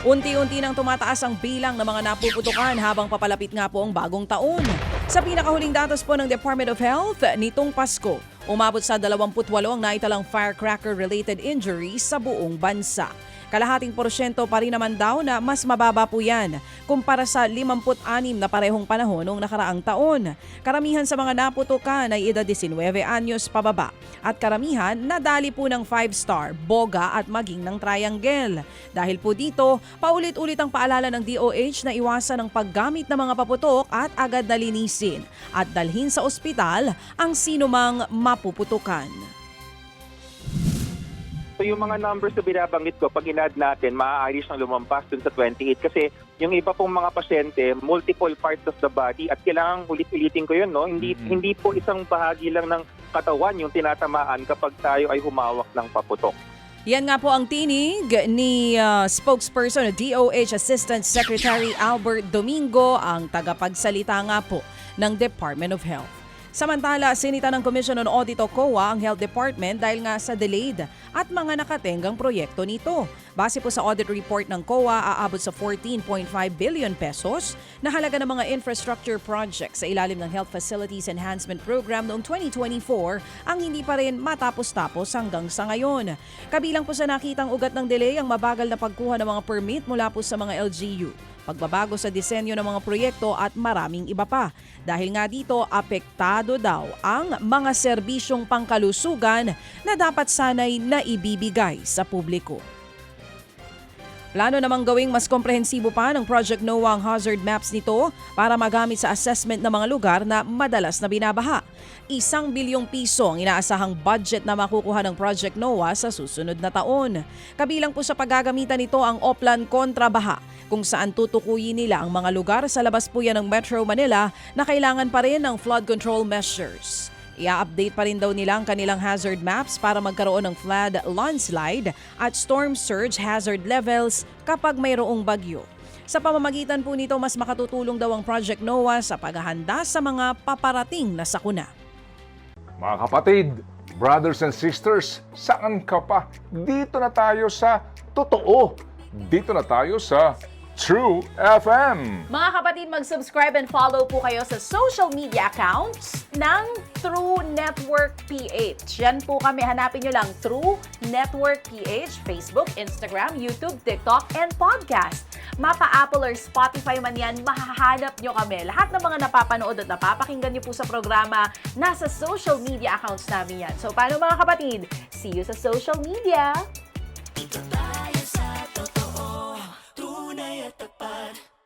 Unti-unti nang tumataas ang bilang ng mga napuputukan habang papalapit nga po ang bagong taon. Sa pinakahuling datos po ng Department of Health, nitong Pasko, umabot sa 28 ang naitalang firecracker-related injuries sa buong bansa. Kalahating porsyento pa rin naman daw na mas mababa po yan kumpara sa 56 na parehong panahon noong nakaraang taon. Karamihan sa mga naputukan ay edad 19 anyos pababa at karamihan nadali po ng 5-star, boga at maging ng triangle. Dahil po dito, paulit-ulit ang paalala ng DOH na iwasan ang paggamit ng mga paputok at agad na linisin at dalhin sa ospital ang sinumang mapuputukan. So yung mga numbers na binabanggit ko, pag in-add natin, maaari siyang lumampas dun sa 28 kasi yung iba pong mga pasyente, multiple parts of the body at kailangan ulit-ulitin ko yun, no? Hindi po isang bahagi lang ng katawan yung tinatamaan kapag tayo ay humawak ng paputok. Yan nga po ang tinig ni spokesperson o DOH Assistant Secretary Albert Domingo, ang tagapagsalita nga po ng Department of Health. Samantala, sinita ng Commission on Audit o COA ang Health Department dahil nga sa delayed at mga nakatenggang proyekto nito. Base po sa audit report ng COA, aabot sa 14.5 billion pesos na halaga ng mga infrastructure projects sa ilalim ng Health Facilities Enhancement Program noong 2024 ang hindi pa rin matapos-tapos hanggang sa ngayon. Kabilang po sa nakitang ugat ng delay ang mabagal na pagkuha ng mga permit mula po sa mga LGU, pagbabago sa disenyo ng mga proyekto at maraming iba pa. Dahil nga dito, apektado daw ang mga serbisyong pangkalusugan na dapat sanay na ibibigay sa publiko. Plano namang gawing mas komprehensibo pa ng Project NOAA ang hazard maps nito para magamit sa assessment ng mga lugar na madalas na binabaha. 1 bilyong piso ang inaasahang budget na makukuha ng Project NOAA sa susunod na taon. Kabilang po sa paggagamitan nito ang Oplan Kontrabaha, kung saan tutukuyin nila ang mga lugar sa labas po yan ng Metro Manila na kailangan pa rin ng flood control measures. I-update pa rin daw nila ang kanilang hazard maps para magkaroon ng flood, landslide at storm surge hazard levels kapag mayroong bagyo. Sa pamamagitan po nito, mas makatutulong daw ang Project NOAA sa paghahanda sa mga paparating na sakuna. Mga kapatid, brothers and sisters, saan ka pa? Dito na tayo sa totoo. Dito na tayo sa True FM. Mga kapatid, mag-subscribe and follow po kayo sa social media accounts ng True Network PH. Yan po kami. Hanapin nyo lang True Network PH, Facebook, Instagram, YouTube, TikTok, and podcast. Mapa Apple or Spotify man yan, mahahanap nyo kami. Lahat ng mga napapanood at napapakinggan nyo po sa programa, nasa social media accounts namin yan. So, paano mga kapatid? See you sa social media! Ito tayo sa